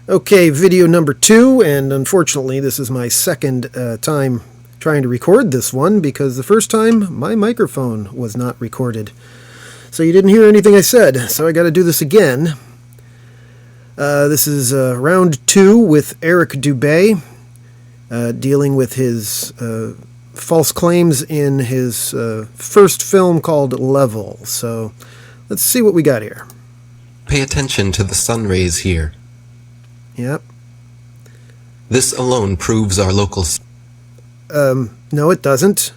Okay, video number 2, and unfortunately this is my second time trying to record this one because the first time my microphone was not recorded. So you didn't hear anything I said, so I got to do this again. This is round 2 with Eric Dubay, dealing with his false claims in his first film called Level. So let's see what we got here. Pay attention to the sun rays here. Yep. This alone proves our local... No, it doesn't.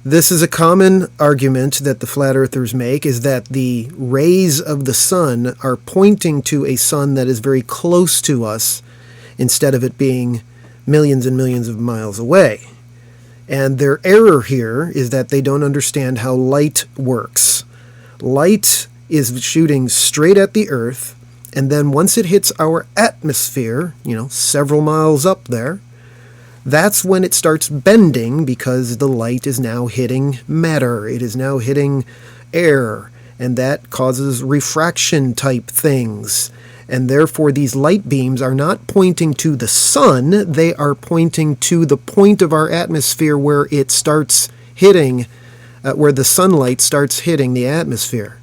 This is a common argument that the flat earthers make, is that the rays of the sun are pointing to a sun that is very close to us instead of it being millions and millions of miles away. And their error here is that they don't understand how light works. Light is shooting straight at the earth, and then once it hits our atmosphere, several miles up there, that's when it starts bending because the light is now hitting matter. It is now hitting air, and that causes refraction type things. And therefore these light beams are not pointing to the sun, they are pointing to the point of our atmosphere where it starts hitting, where the sunlight starts hitting the atmosphere.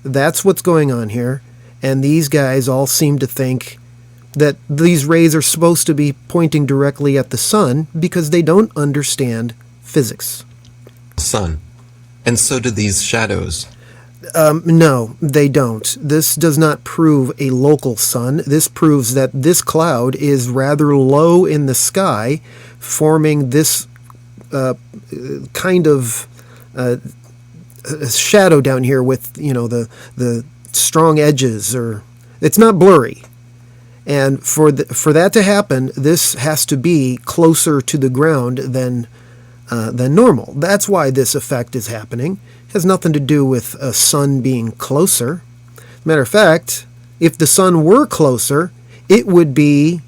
That's what's going on here. And these guys all seem to think that these rays are supposed to be pointing directly at the sun because they don't understand physics. Sun. And so do these shadows. No, they don't. This does not prove a local sun. This proves that this cloud is rather low in the sky, forming this kind of shadow down here with, the strong edges, or it's not blurry. And for that to happen, this has to be closer to the ground than normal. That's why this effect is happening. It has nothing to do with a sun being closer. Matter of fact, if the sun were closer, there would be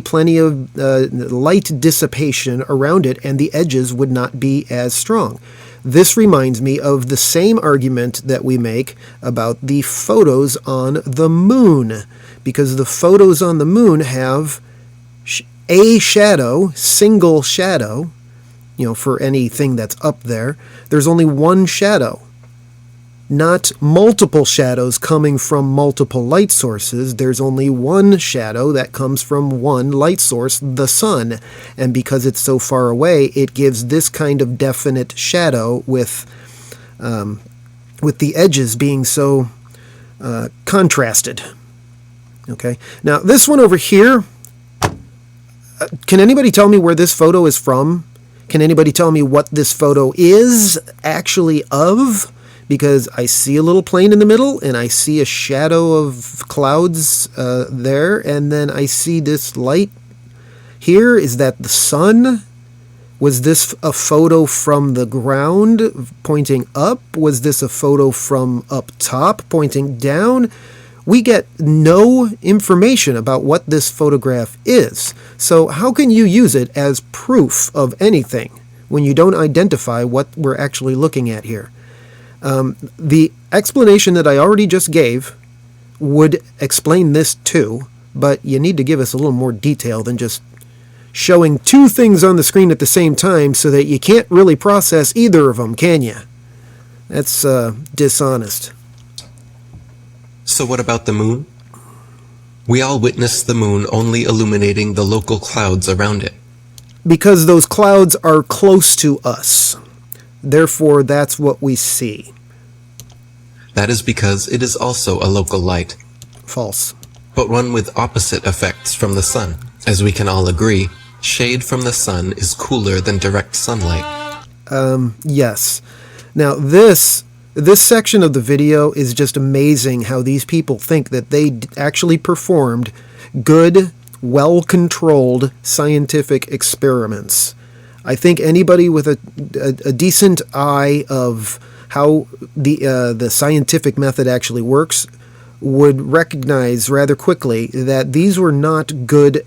plenty of light dissipation around it, and the edges would not be as strong. This reminds me of the same argument that we make about the photos on the moon, because the photos on the moon have a shadow, single shadow, for anything that's up there. There's only one shadow, not multiple shadows coming from multiple light sources. There's only one shadow that comes from one light source, the sun. And because it's so far away, it gives this kind of definite shadow with the edges being so contrasted. Okay. Now, this one over here, can anybody tell me where this photo is from? Can anybody tell me what this photo is actually of? Because I see a little plane in the middle, and I see a shadow of clouds there, and then I see this light here. Is that the sun? Was this a photo from the ground pointing up? Was this a photo from up top pointing down? We get no information about what this photograph is. So how can you use it as proof of anything when you don't identify what we're actually looking at here? The explanation that I already just gave would explain this too, but you need to give us a little more detail than just showing two things on the screen at the same time so that you can't really process either of them, can you? That's dishonest. So what about the moon? We all witness the moon only illuminating the local clouds around it. Because those clouds are close to us. Therefore, that's what we see. That is because it is also a local light. False. But one with opposite effects from the sun. As we can all agree, shade from the sun is cooler than direct sunlight. Yes. Now, this section of the video is just amazing how these people think that they actually performed good, well-controlled scientific experiments. I think anybody with a decent eye of how the scientific method actually works would recognize rather quickly that these were not good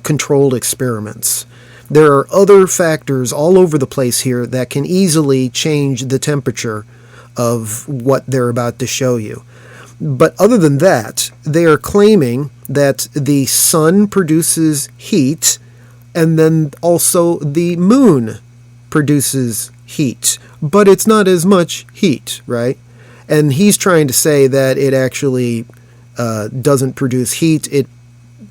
controlled experiments. There are other factors all over the place here that can easily change the temperature of what they're about to show you. But other than that, they are claiming that the sun produces heat, and then also the moon produces heat. But it's not as much heat, right? And he's trying to say that it actually doesn't produce heat. It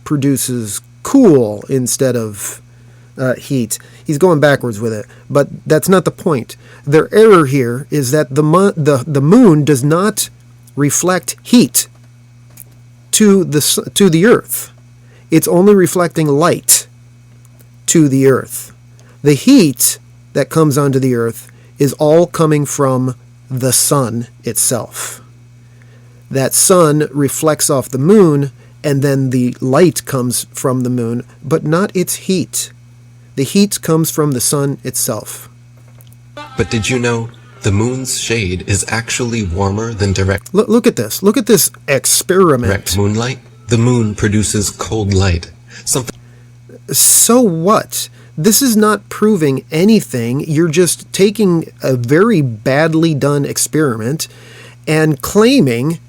produces cool instead of heat. He's going backwards with it, but that's not the point. Their error here is that the moon does not reflect heat to the Earth. It's only reflecting light to the Earth. The heat that comes onto the Earth is all coming from the sun itself. That sun reflects off the moon, and then the light comes from the moon, but not its heat. The heat comes from the sun itself. But did you know the moon's shade is actually warmer than direct Look at this. Look at this experiment. moonlight? The moon produces cold light. Something So what? This is not proving anything. You're just taking a very badly done experiment and claiming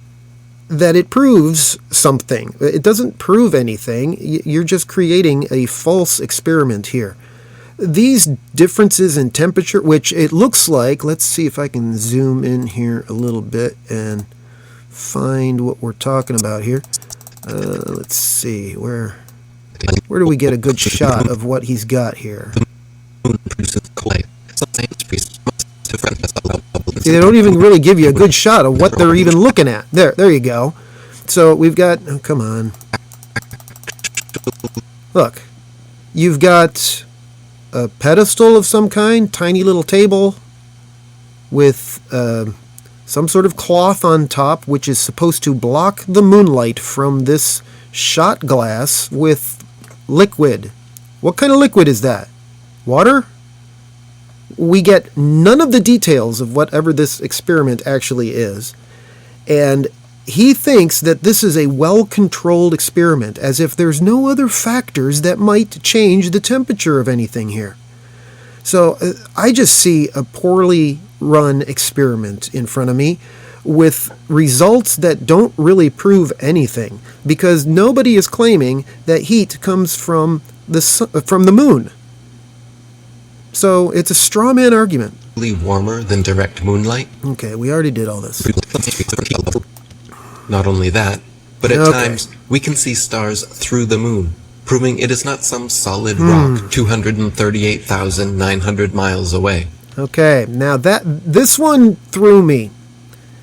that it proves something. It doesn't prove anything. You're just creating a false experiment here. These differences in temperature, which it looks like, let's see if I can zoom in here a little bit and find what we're talking about here. Let's see, where do we get a good shot of what he's got here? moon produces cold light. Some science priests must have found us allowed bubbles. See, they don't even really give you a good shot of what they're even looking at. There you go. So we've got, oh, come on. Look, you've got a pedestal of some kind, tiny little table with some sort of cloth on top, which is supposed to block the moonlight from this shot glass with liquid. What kind of liquid is that? Water? We get none of the details of whatever this experiment actually is. And he thinks that this is a well-controlled experiment, as if there's no other factors that might change the temperature of anything here. So I just see a poorly run experiment in front of me with results that don't really prove anything, because nobody is claiming that heat comes from the moon. So it's a straw man argument. Warmer than direct moonlight. Okay, we already did all this. Not only that, but at Okay. times we can see stars through the moon, proving it is not some solid rock 238,900 miles away. Okay, now this one threw me.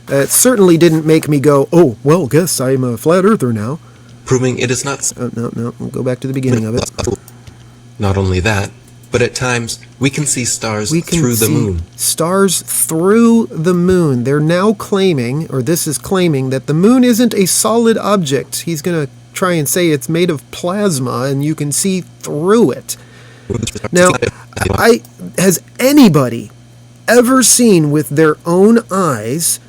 It certainly didn't make me go, oh, well, guess I'm a flat earther now. Proving it is not No, we'll go back to the beginning of it. Not only that, but at times we can see stars We can through the see moon. stars through the moon. They're now claiming, or this is claiming, that the moon isn't a solid object. He's going to try and say it's made of plasma and you can see through it. Now, has anybody ever seen with their own eyes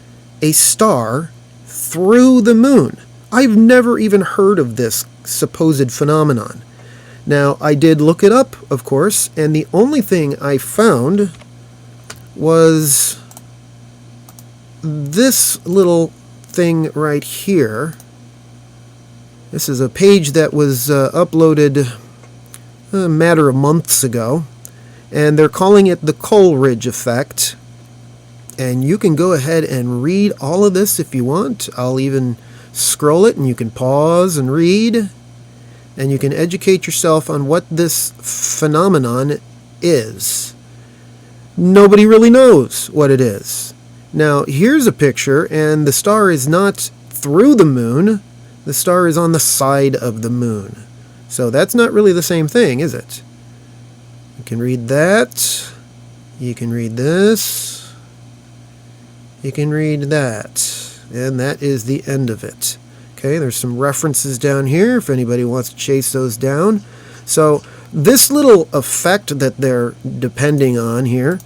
a star through the moon? I've never even heard of this supposed phenomenon. Now, I did look it up, of course, and the only thing I found was this little thing right here. This is a page that was uploaded a matter of months ago, and they're calling it the Coleridge effect. And you can go ahead and read all of this if you want. I'll even scroll it, and you can pause and read. And you can educate yourself on what this phenomenon is. Nobody really knows what it is. Now, here's a picture, and the star is not through the moon. The star is on the side of the moon. So that's not really the same thing, is it? You can read that. You can read this. You can read that. And that is the end of it. Okay, there's some references down here if anybody wants to chase those down. So this little effect that they're depending on here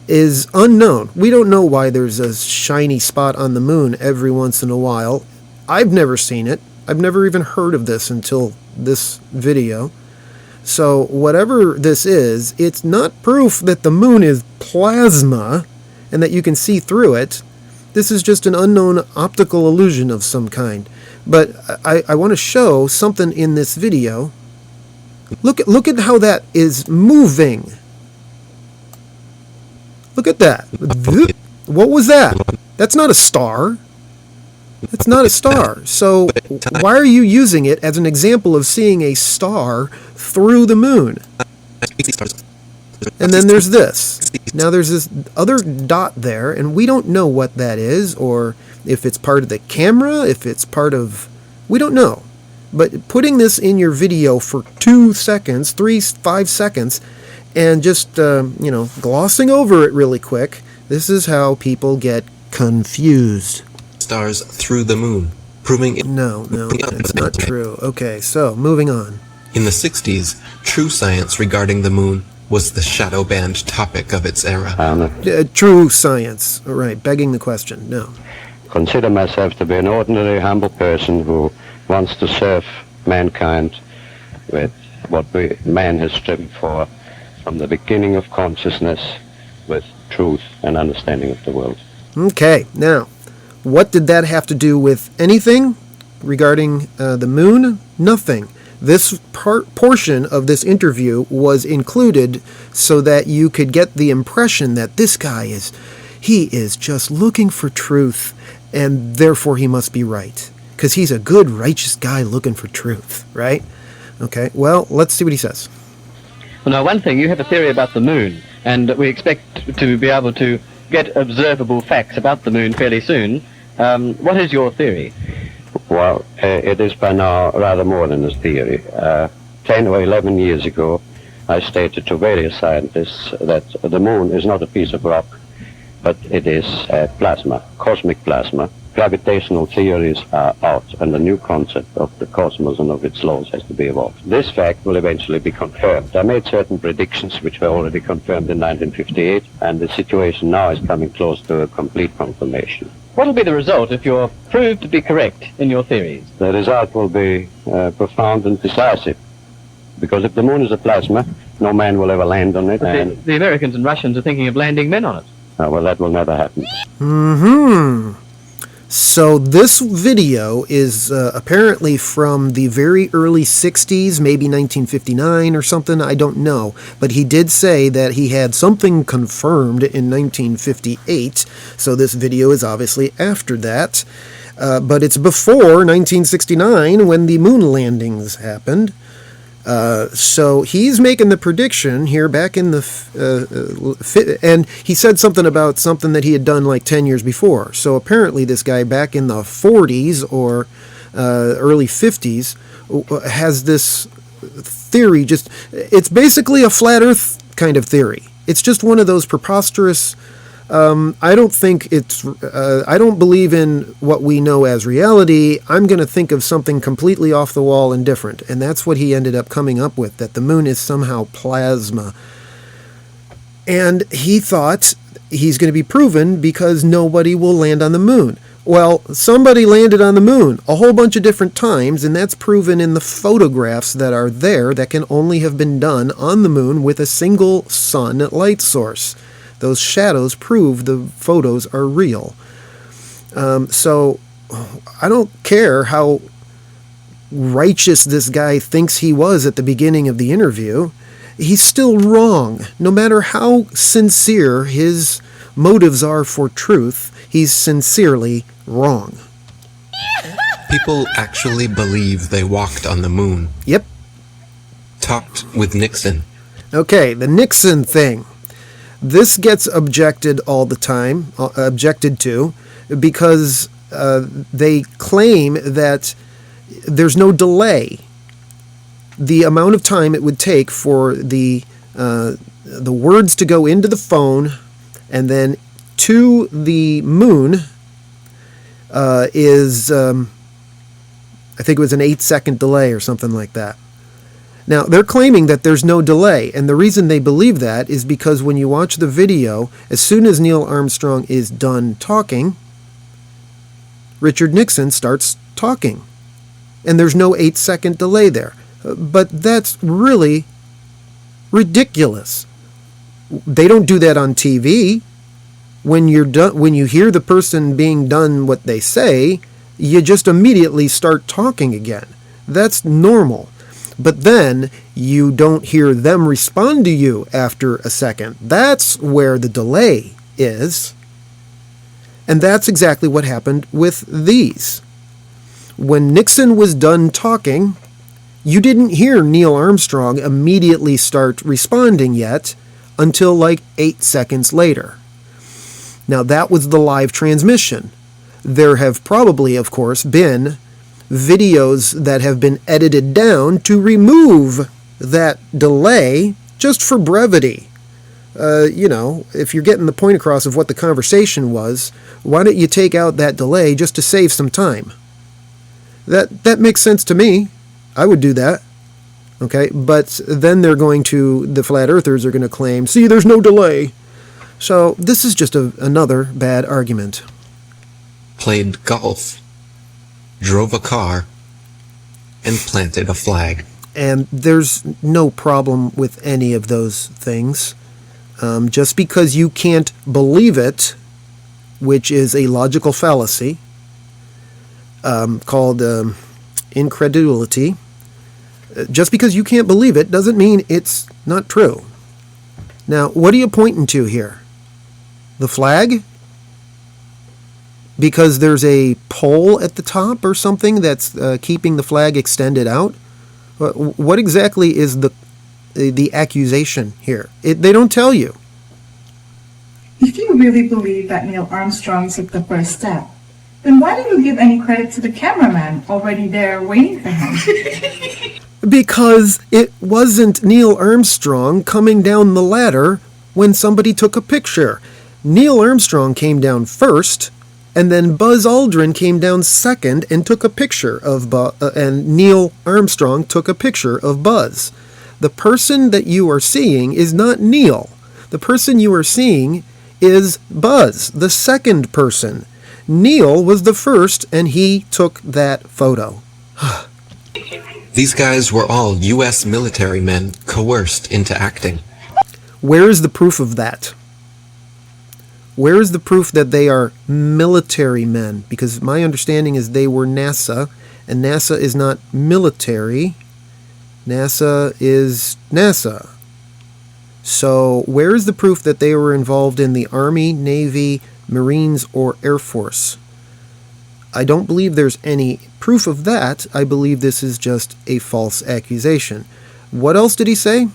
is unknown. We don't know why there's a shiny spot on the moon every once in a while. I've never seen it. I've never even heard of this until this video. So whatever this is, it's not proof that the moon is plasma and that you can see through it. This is just an unknown optical illusion of some kind. But I want to show something in this video. Look at how that is moving. Look at that. What was that? That's not a star. That's not a star. So why are you using it as an example of seeing a star through the moon? And then there's this. Now there's this other dot there, and we don't know what that is, or if it's part of the camera, if it's part of... We don't know. But putting this in your video for 2 seconds, 5 seconds, and just, glossing over it really quick, this is how people get confused. Stars through the moon, proving it. No, it's not true. Okay, so moving on. In the 60s, true science regarding the moon was the shadow band topic of its era. True science. All right, begging the question. No. Consider myself to be an ordinary, humble person who wants to serve mankind with what man has striven for from the beginning of consciousness, with truth and understanding of the world. Okay, now, what did that have to do with anything regarding the moon? Nothing. This portion of this interview was included so that you could get the impression that this guy is just looking for truth, and therefore he must be right. Because he's a good, righteous guy looking for truth, right? Okay, well, let's see what he says. Well, now, one thing, you have a theory about the moon, and we expect to be able to get observable facts about the moon fairly soon. What is your theory? Well, it is by now rather more than a theory. 10 or 11 years ago, I stated to various scientists that the moon is not a piece of rock, but it is plasma, cosmic plasma. Gravitational theories are out, and a new concept of the cosmos and of its laws has to be evolved. This fact will eventually be confirmed. I made certain predictions which were already confirmed in 1958, and the situation now is coming close to a complete confirmation. What will be the result if you're proved to be correct in your theories? The result will be profound and decisive, because if the moon is a plasma, no man will ever land on it. But the Americans and Russians are thinking of landing men on it. Well, that will never happen. So this video is apparently from the very early 60s, maybe 1959 or something, I don't know. But he did say that he had something confirmed in 1958, so this video is obviously after that. But it's before 1969 when the moon landings happened. So he's making the prediction here back in the, and he said something about something that he had done like 10 years before. So apparently this guy back in the 40s or early 50s has this theory. It's basically a flat earth kind of theory. It's just one of those preposterous, I don't believe in what we know as reality. I'm going to think of something completely off the wall and different. And that's what he ended up coming up with, that the moon is somehow plasma. And he thought he's going to be proven because nobody will land on the moon. Well, somebody landed on the moon a whole bunch of different times, and that's proven in the photographs that are there that can only have been done on the moon with a single sun light source. Those shadows prove the photos are real. So I don't care how righteous this guy thinks he was at the beginning of the interview. He's still wrong. No matter how sincere his motives are for truth, he's sincerely wrong. People actually believe they walked on the moon. Yep. Talked with Nixon. Okay, the Nixon thing. This gets objected all the time, objected to, because they claim that there's no delay. The amount of time it would take for the words to go into the phone and then to the moon is, I think it was an 8-second delay or something like that. Now, they're claiming that there's no delay, and the reason they believe that is because when you watch the video, as soon as Neil Armstrong is done talking, Richard Nixon starts talking, and there's no 8-second delay there. But that's really ridiculous. They don't do that on TV. When you're done, when you hear the person being done what they say, you just immediately start talking again. That's normal. But then you don't hear them respond to you after a second. That's where the delay is. And that's exactly what happened with these. When Nixon was done talking, you didn't hear Neil Armstrong immediately start responding yet until like 8 seconds later. Now that was the live transmission. There have probably, of course, been videos that have been edited down to remove that delay just for brevity. If you're getting the point across of what the conversation was, why don't you take out that delay just to save some time? That makes sense to me. I would do that. Okay, but then the flat earthers are going to claim, see, there's no delay. So this is just another bad argument. Played golf, drove a car, and planted a flag. And there's no problem with any of those things. Just because you can't believe it, which is a logical fallacy called incredulity, just because you can't believe it doesn't mean it's not true. Now, what are you pointing to here? The flag? Because there's a pole at the top or something that's keeping the flag extended out? What exactly is the accusation here? They don't tell you. If you really believe that Neil Armstrong took the first step, then why do you give any credit to the cameraman already there waiting for him? Because it wasn't Neil Armstrong coming down the ladder when somebody took a picture. Neil Armstrong came down first, and then Buzz Aldrin came down second and took a picture of and Neil Armstrong took a picture of Buzz. The person that you are seeing is not Neil. The person you are seeing is Buzz, the second person. Neil was the first, and he took that photo. These guys were all U.S. military men coerced into acting. Where is the proof of that? Where is the proof that they are military men? Because my understanding is they were NASA, and NASA is not military. NASA is NASA. So where is the proof that they were involved in the Army, Navy, Marines, or Air Force? I don't believe there's any proof of that. I believe this is just a false accusation. What else did he say?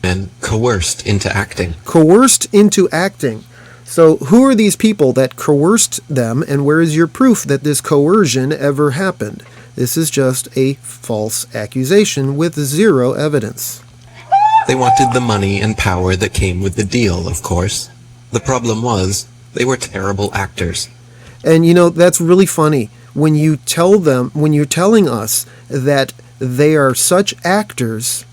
Men coerced into acting. Coerced into acting. So who are these people that coerced them, and where is your proof that this coercion ever happened? This is just a false accusation with zero evidence. They wanted the money and power that came with the deal, of course. The problem was, they were terrible actors. And that's really funny. When you're telling us that they are such actors,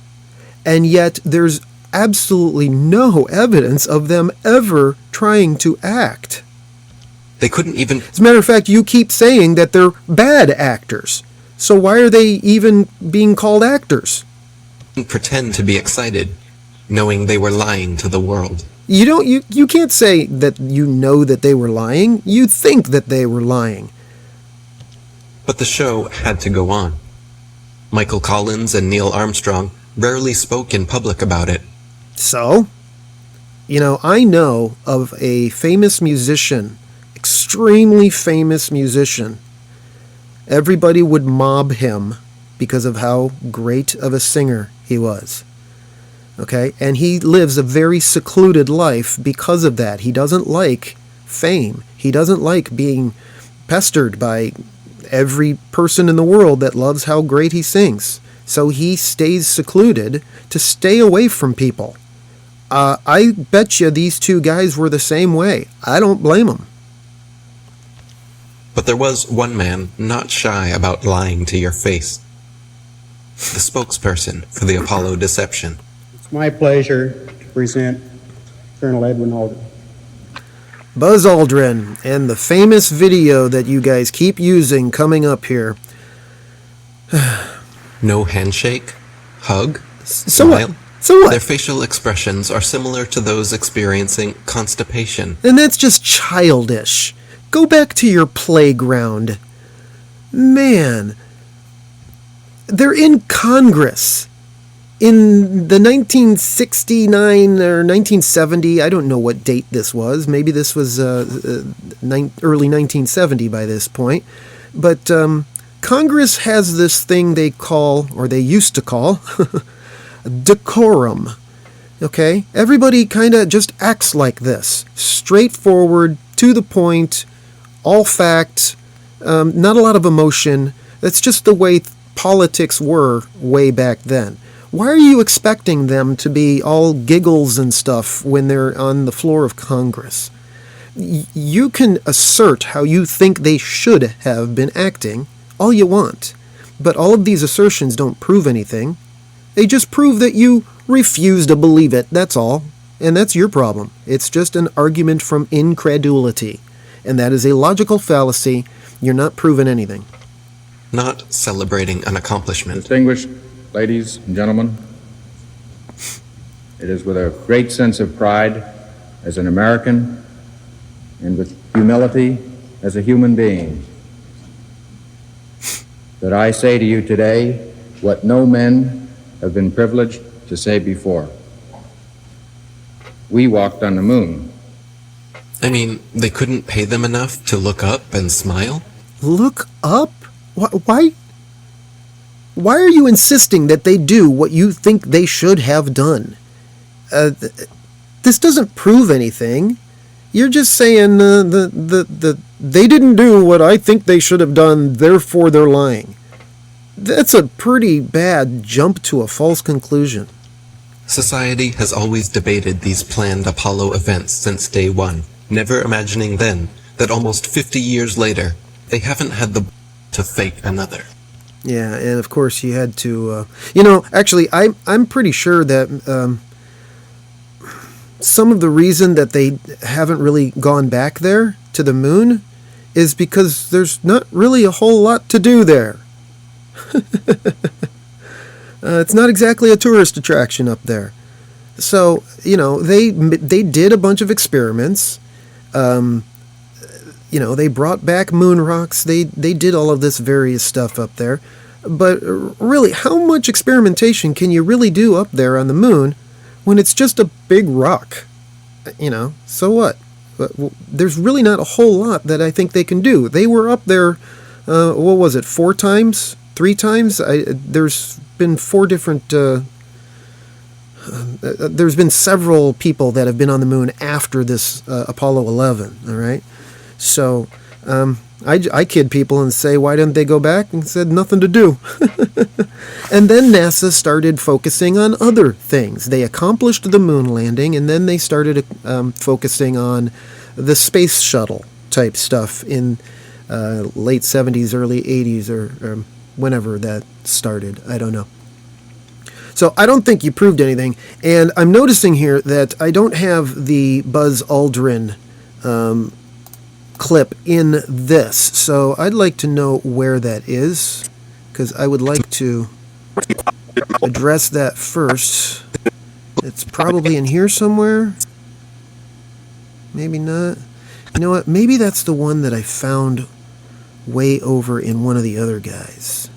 and yet there's absolutely no evidence of them ever trying to act. They couldn't even... As a matter of fact, you keep saying that they're bad actors. So why are they even being called actors? pretend to be excited, knowing they were lying to the world. You can't say that you know that they were lying. You think that they were lying. But the show had to go on. Michael Collins and Neil Armstrong rarely spoke in public about it. So, I know of a famous musician, extremely famous musician. Everybody would mob him because of how great of a singer he was. Okay? And he lives a very secluded life because of that. He doesn't like fame. He doesn't like being pestered by every person in the world that loves how great he sings. So he stays secluded to stay away from people. I bet you these two guys were the same way. I don't blame them. But there was one man not shy about lying to your face. The spokesperson for the Apollo deception. It's my pleasure to present Colonel Edwin Aldrin. Buzz Aldrin, and the famous video that you guys keep using coming up here. No handshake? Hug? So Smile? So what? Their facial expressions are similar to those experiencing constipation. And that's just childish. Go back to your playground. Man, they're in Congress. In the 1969 or 1970, I don't know what date this was. Maybe this was early 1970 by this point. But Congress has this thing they call, or they used to call, decorum. Okay? Everybody kind of just acts like this. Straightforward, to the point, all fact, not a lot of emotion. That's just the way politics were way back then. Why are you expecting them to be all giggles and stuff when they're on the floor of Congress? You can assert how you think they should have been acting all you want, but all of these assertions don't prove anything. They just prove that you refuse to believe it, that's all. And that's your problem. It's just an argument from incredulity. And that is a logical fallacy. You're not proving anything. Not celebrating an accomplishment. Distinguished ladies and gentlemen, it is with a great sense of pride as an American and with humility as a human being that I say to you today what no men have been privileged to say before. We walked on the moon. I mean, they couldn't pay them enough to look up and smile? Look up? Why? Why are you insisting that they do what you think they should have done? This doesn't prove anything. You're just saying they didn't do what I think they should have done, therefore they're lying. That's a pretty bad jump to a false conclusion. Society has always debated these planned Apollo events since day one, never imagining then that almost 50 years later, they haven't had the to fake another. Yeah, and of course you had to, actually, I'm pretty sure that some of the reason that they haven't really gone back there to the moon is because there's not really a whole lot to do there. It's not exactly a tourist attraction up there. So, they did a bunch of experiments. They brought back moon rocks. They did all of this various stuff up there. But really, how much experimentation can you really do up there on the moon when it's just a big rock? So what? There's really not a whole lot that I think they can do. They were up there, 4 times? 3 times? There's been 4 different... there's been several people that have been on the moon after this Apollo 11, all right? So, I kid people and say, why didn't they go back? And said, nothing to do. And then NASA started focusing on other things. They accomplished the moon landing, and then they started focusing on the space shuttle type stuff in late 70s, early 80s, or whenever that started. I don't know. So I don't think you proved anything. And I'm noticing here that I don't have the Buzz Aldrin clip in this. So I'd like to know where that is, because I would like to address that first. It's probably in here somewhere. Maybe not. You know what? Maybe that's the one that I found way over in one of the other guys.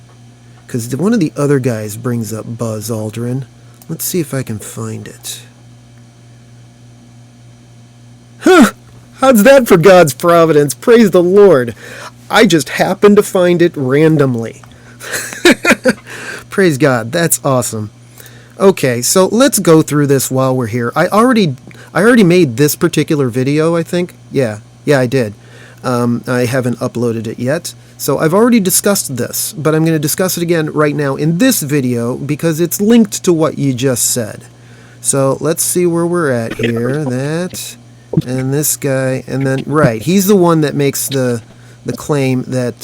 Because one of the other guys brings up Buzz Aldrin. Let's see if I can find it. Huh! How's that for God's providence? Praise the Lord. I just happened to find it randomly. Praise God. That's awesome. Okay, so let's go through this while we're here. I already made this particular video, I think. Yeah, I did. I haven't uploaded it yet. So I've already discussed this, but I'm going to discuss it again right now in this video because it's linked to what you just said. So let's see where we're at here. That, and this guy, and then, right, he's the one that makes the claim that,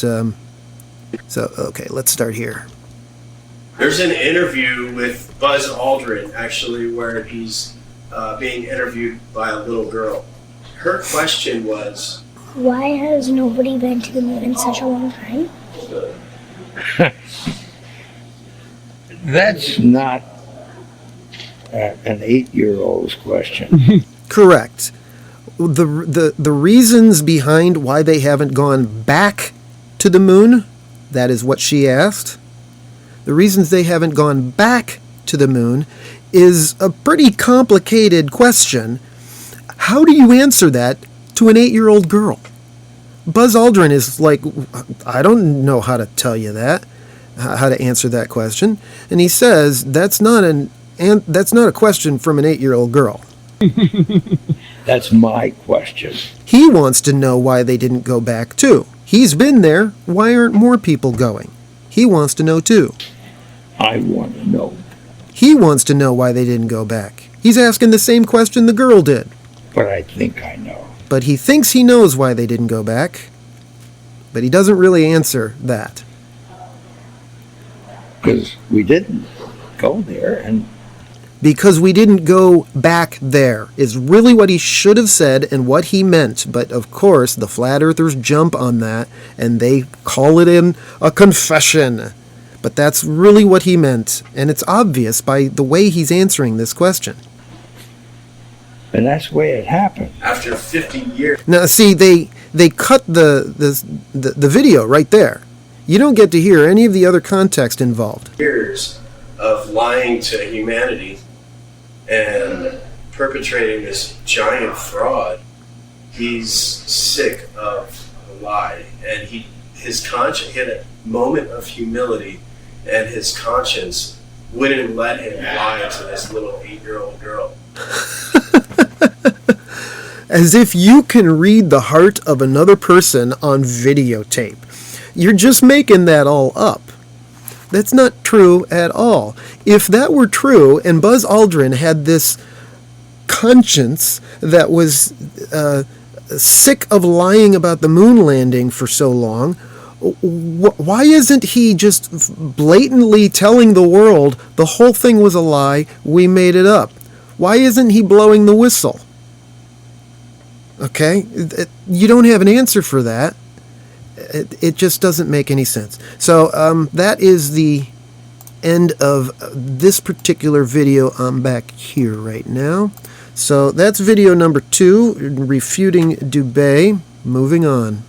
so, okay, let's start here. There's an interview with Buzz Aldrin, actually, where he's being interviewed by a little girl. Her question was, why has nobody been to the moon in such a long time? That's not an 8-year-old's question. Correct. The reasons behind why they haven't gone back to the moon, that is what she asked. The reasons they haven't gone back to the moon is a pretty complicated question. How do you answer that to an 8-year-old girl? Buzz Aldrin is like, I don't know how to tell you that, how to answer that question. And he says, that's not a question from an 8-year-old girl. That's my question. He wants to know why they didn't go back too. He's been there. Why aren't more people going? He wants to know too. I want to know. He wants to know why they didn't go back. He's asking the same question the girl did. But I think I know. But he thinks he knows why they didn't go back. But he doesn't really answer that. Because we didn't go there, and Because we didn't go back there is really what he should have said and what he meant. But of course, the flat earthers jump on that and they call it in a confession. But that's really what he meant. And it's obvious by the way he's answering this question. and that's the way it happened. After 50 years. Now, see, they cut the video right there. You don't get to hear any of the other context involved. Years of lying to humanity and perpetrating this giant fraud. He's sick of the lie, and his conscience, he had a moment of humility, and his conscience wouldn't let him lie to this little 8-year-old girl. As if you can read the heart of another person on videotape. You're just making that all up. That's not true at all. If that were true, and Buzz Aldrin had this conscience that was sick of lying about the moon landing for so long, why isn't he just blatantly telling the world the whole thing was a lie, we made it up? Why isn't he blowing the whistle? Okay? You don't have an answer for that. It just doesn't make any sense. So that is the end of this particular video. I'm back here right now. So that's video number 2, Refuting Dubay. Moving on.